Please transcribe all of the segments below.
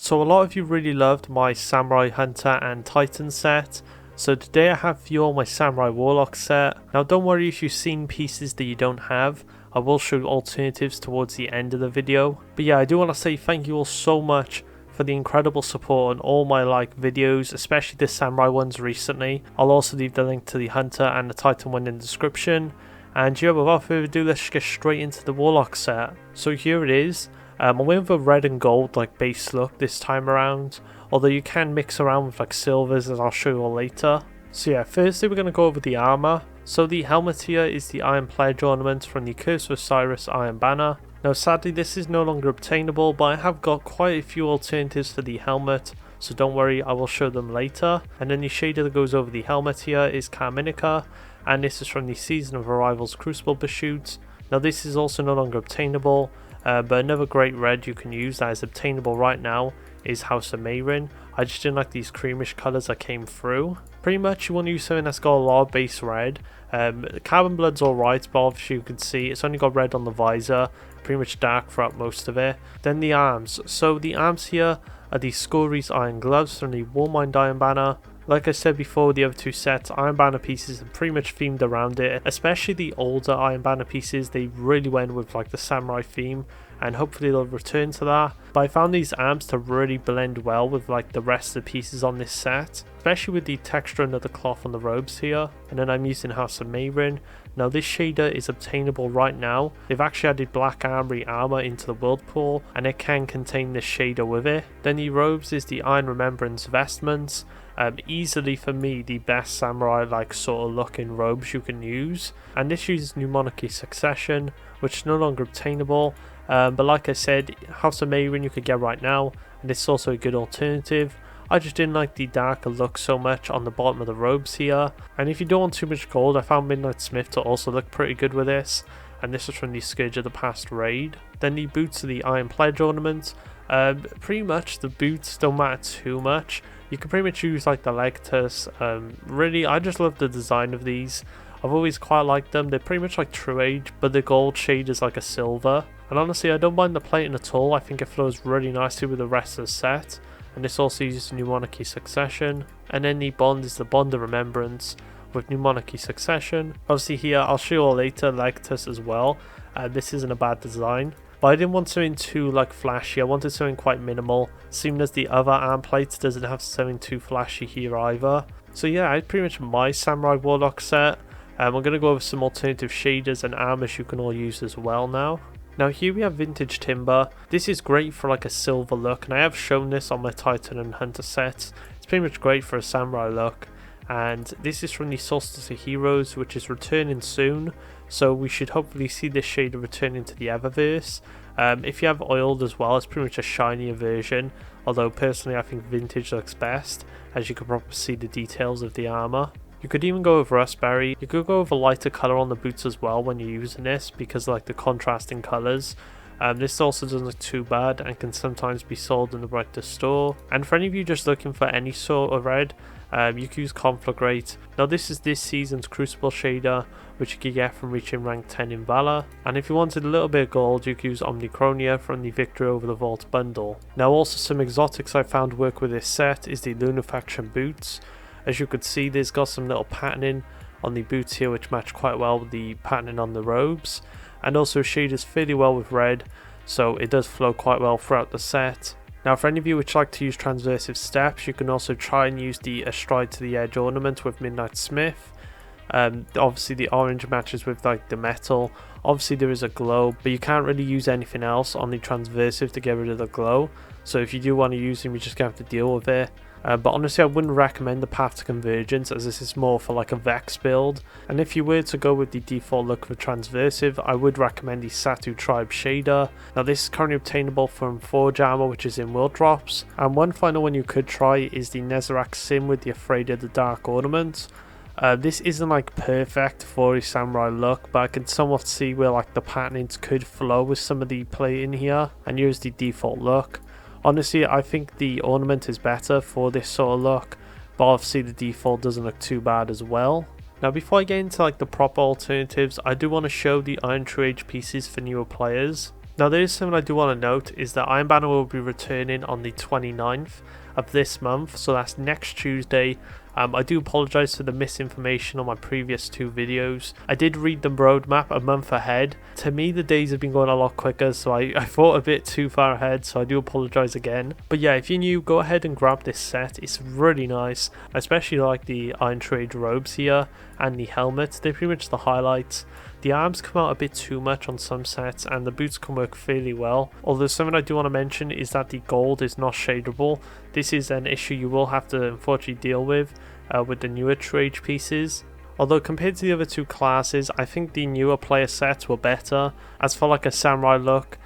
So a lot of you really loved my Samurai Hunter and Titan set, so today I have for you all my Samurai Warlock set. Now don't worry if you've seen pieces that you don't have, I will show alternatives towards the end of the video. But yeah, I do want to say thank you all so much for the incredible support on all my videos, especially the Samurai ones recently. I'll also leave the link to the Hunter and the Titan one in the description. And yeah, without further ado, let's just get straight into the Warlock set. So here it is. I went with a red and gold base look this time around, although you can mix around with silvers, as I'll show you all later. So yeah, firstly we're going to go over the armour. So the helmet here is the Iron Pledge ornament from the Curse of Osiris Iron Banner. Now sadly this is no longer obtainable, but I have got quite a few alternatives for the helmet, so don't worry, I will show them later. And then the shader that goes over the helmet here is Carminica, and this is from the Season of Arrival's Crucible Pursuit. Now this is also no longer obtainable, but another great red you can use that is obtainable right now is House of Meyrin. I just didn't like these creamish colours that came through. Pretty much you want to use something that's got a lot of base red. Carbon Blood's alright, but obviously you can see it's only got red on the visor, pretty much dark throughout most of it. Then the arms. So the arms here are the Skorri's Iron Gloves from the Warmind Iron Banner. Like I said before with the other two sets, Iron Banner pieces are pretty much themed around it, especially the older Iron Banner pieces. They really went with the samurai theme, and hopefully they'll return to that. But I found these arms to really blend well with the rest of the pieces on this set, especially with the texture under the cloth on the robes here. And then I'm using House of Meyrin. Now this shader is obtainable right now. They've actually added black armory armor into the whirlpool, and it can contain this shader with it. Then the robes is the Iron Remembrance vestments. Easily for me the best samurai sort of looking robes you can use, and this uses new Monarchy Succession, which is no longer obtainable, but like I said, House of Meyrin you could get right now, and it's also a good alternative. I just didn't like the darker look so much on the bottom of the robes here, and if you don't want too much gold, I found Midnight Smith to also look pretty good with this, and this is from the Scourge of the Past raid. Then the boots are the Iron Pledge ornament. Pretty much the boots don't matter too much. You can pretty much use the Legatus. Really, I just love the design of these. I've always quite liked them. They're pretty much like truage, but the gold shade is like a silver. And honestly, I don't mind the plating at all. I think it flows really nicely with the rest of the set. And this also uses new Monarchy Succession. And then the bond is the Bond of Remembrance with new Monarchy Succession. Obviously here, I'll show you all later, Legatus as well. This isn't a bad design. But I didn't want something too flashy, I wanted something quite minimal, seeing as the other arm plates doesn't have something too flashy here either. So yeah, I pretty much my Samurai Warlock set. I'm going to go over some alternative shaders and armors you can all use as well now. Now here we have Vintage Timber. This is great for a silver look, and I have shown this on my Titan and Hunter sets. It's pretty much great for a samurai look. And this is from the Solstice of Heroes, which is returning soon, so we should hopefully see this shader return into the Eververse. If you have oiled as well, it's pretty much a shinier version, although personally I think vintage looks best, as you can probably see the details of the armour. You could even go with Rustberry. You could go with a lighter colour on the boots as well when you're using this, because the contrasting colours. This also doesn't look too bad and can sometimes be sold in the brightest store. And for any of you just looking for any sort of red, you can use Conflagrate. Now this is this season's Crucible shader, which you can get from reaching rank 10 in Valor. And if you wanted a little bit of gold, you can use Omnichronia from the Victory Over the Vault bundle. Now also some exotics I found work with this set is the Lunafaction boots. As you could see, there's got some little patterning on the boots here which match quite well with the patterning on the robes. And also shaders fairly well with red, so it does flow quite well throughout the set. Now for any of you which like to use transversive steps, you can also try and use the Astride to the Edge ornament with Midnight Smith. Obviously the orange matches with the metal. Obviously there is a glow, but you can't really use anything else on the transversive to get rid of the glow. So if you do want to use them, you're just going to have to deal with it. But honestly I wouldn't recommend the Path to Convergence, as this is more for a Vex build. And if you were to go with the default look of a transversive, I would recommend the Satu Tribe shader. Now this is currently obtainable from Forge Armor, which is in World Drops. And one final one you could try is the Nezarec Sim with the Afraid of the Dark ornament. This isn't perfect for a samurai look, but I can somewhat see where the patternings could flow with some of the play in here, and use the default look. Honestly, I think the ornament is better for this sort of look, but obviously the default doesn't look too bad as well. Now before I get into the proper alternatives, I do want to show the Iron Truage pieces for newer players. Now there is something I do want to note, is that Iron Banner will be returning on the 29th of this month, so that's next Tuesday. I do apologise for the misinformation on my previous 2 videos. I did read the roadmap a month ahead. To me, the days have been going a lot quicker, so I thought a bit too far ahead, so I do apologise again. But yeah, if you're new, go ahead and grab this set. It's really nice. I especially like the Iron Truage robes here and the helmet. They're pretty much the highlights. The arms come out a bit too much on some sets, and the boots can work fairly well. Although something I do want to mention is that the gold is not shadable. This is an issue you will have to unfortunately deal with the newer truage pieces. Although compared to the other 2 classes, I think the newer player sets were better. As for like a samurai look,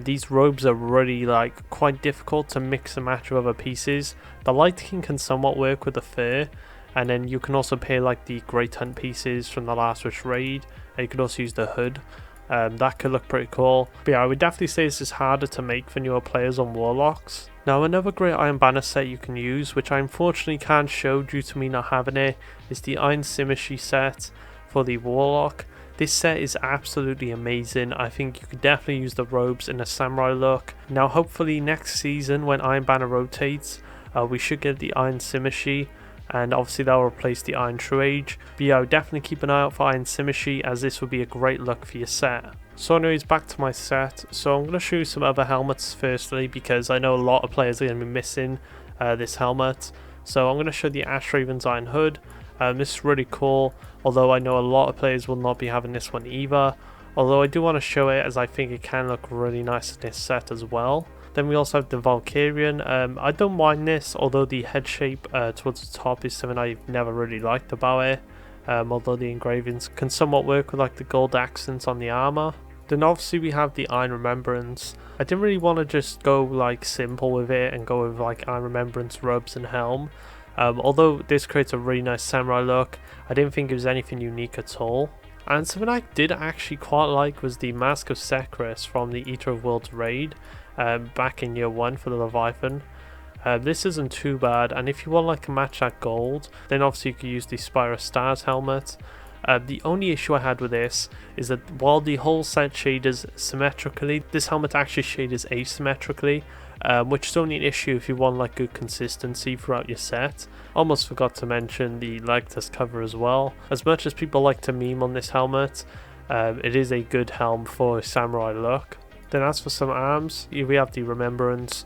these robes are really like quite difficult to mix and match with other pieces. The lighting can somewhat work with the fur, and then you can also pair like the Great Hunt pieces from the last Wish raid, and you could also use the hood. That could look pretty cool. But yeah, I would definitely say this is harder to make for newer players on Warlocks. Now another great Iron Banner set you can use, which I unfortunately can't show due to me not having it, is the Iron Symmetry set for the Warlock. This set is absolutely amazing. I think you could definitely use the robes in a samurai look. Now hopefully next season when Iron Banner rotates, we should get the Iron Symmetry, and obviously that will replace the Iron Truage. But yeah, I would definitely keep an eye out for Iron Symmetry, as this would be a great look for your set. So anyways, back to my set. So I'm going to show you some other helmets firstly, because I know a lot of players are going to be missing this helmet. So I'm going to show the Ash Raven's Iron Hood. This is really cool, although I know a lot of players will not be having this one either. Although I do want to show it, as I think it can look really nice in this set as well. Then we also have the Valkyrian. I don't mind this, although the head shape towards the top is something I've never really liked about it. Although the engravings can somewhat work with like the gold accents on the armor. Then obviously we have the Iron Remembrance. I didn't really want to just go like simple with it and go with like Iron Remembrance robes and helm. Although this creates a really nice samurai look, I didn't think it was anything unique at all. And something I did actually quite like was the Mask of Sekris from the Eater of Worlds raid back in year 1 for the Leviathan. This isn't too bad, and if you want like to match that gold, then obviously you could use the Spire of Stars helmet. The only issue I had with this is that while the whole set shaders symmetrically, this helmet actually shaders asymmetrically, which is only an issue if you want like good consistency throughout your set. Almost forgot to mention the Legatus cover as well. As much as people like to meme on this helmet, it is a good helm for a samurai look. Then as for some arms, here we have the Remembrance.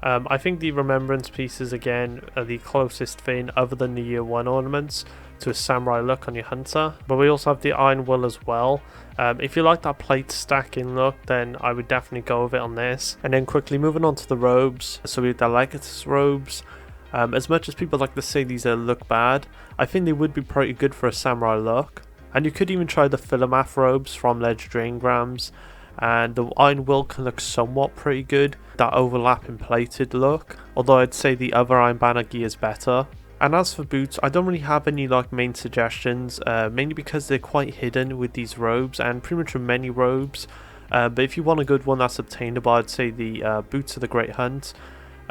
I think the Remembrance pieces again are the closest thing, other than the year 1 ornaments, to a samurai look on your hunter. But we also have the Iron Will as well. If you like that plate stacking look, then I would definitely go with it on this. And then quickly moving on to the robes, so we have the Legatus robes. As much as people like to say these look bad, I think they would be pretty good for a samurai look. And you could even try the Philomath robes from Legendary Engrams. And the Iron Will can look somewhat pretty good, that overlapping plated look, although I'd say the other Iron Banner gear is better. And as for boots, I don't really have any like main suggestions, mainly because they're quite hidden with these robes and pretty much with many robes. But if you want a good one that's obtainable, I'd say the boots of the Great Hunt.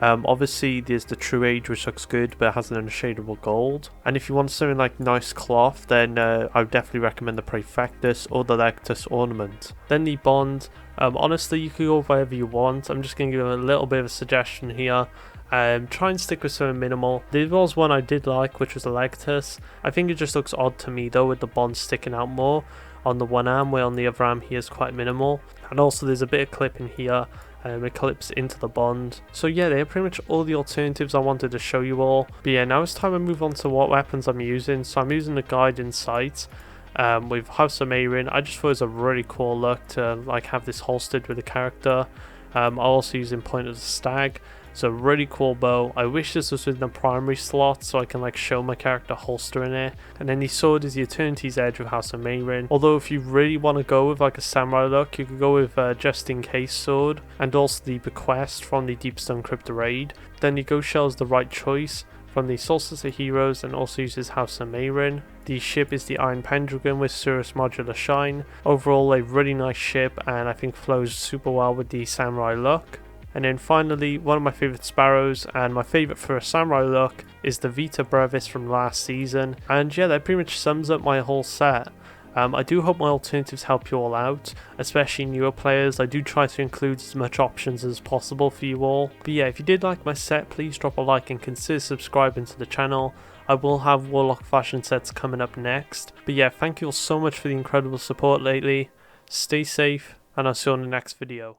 Obviously there's the Truage, which looks good but has an unshadable gold. And if you want something like nice cloth, then I would definitely recommend the Praefectus or the Legatus Ornament. Then the Bond, honestly you could go whatever you want. I'm just going to give a little bit of a suggestion here. Try and stick with something minimal. There was one I did like, which was the Legatus. I think it just looks odd to me though, with the Bond sticking out more on the one arm, where on the other arm he is quite minimal. And also there's a bit of clipping here. It clips into the Bond. So yeah, they're pretty much all the alternatives I wanted to show you all. But yeah, now it's time to move on to what weapons I'm using. So I'm using the Guide in Sight with House of Meyrin. I just thought it was a really cool look to like have this holstered with the character. I'm also using Point of the Stag. It's a really cool bow. I wish this was in the primary slot so I can like show my character holstering it. And then the sword is the Eternity's Edge with House of Meyrin. Although if you really want to go with like a samurai look, you could go with Just In Case sword, and also the Bequest from the Deepstone Crypt raid. Then the Ghost Shell is the right choice from the Solstice of Heroes, and also uses House of Meyrin. The ship is the Iron Pendragon with Cirrus Modular Shine. Overall a really nice ship, and I think flows super well with the samurai look. And then finally, one of my favourite sparrows, and my favourite for a samurai look, is the Vita Brevis from last season. And yeah, that pretty much sums up my whole set. I do hope my alternatives help you all out, especially newer players. I do try to include as much options as possible for you all. But yeah, if you did like my set, please drop a like and consider subscribing to the channel. I will have Warlock fashion sets coming up next. But yeah, thank you all so much for the incredible support lately. Stay safe, and I'll see you on the next video.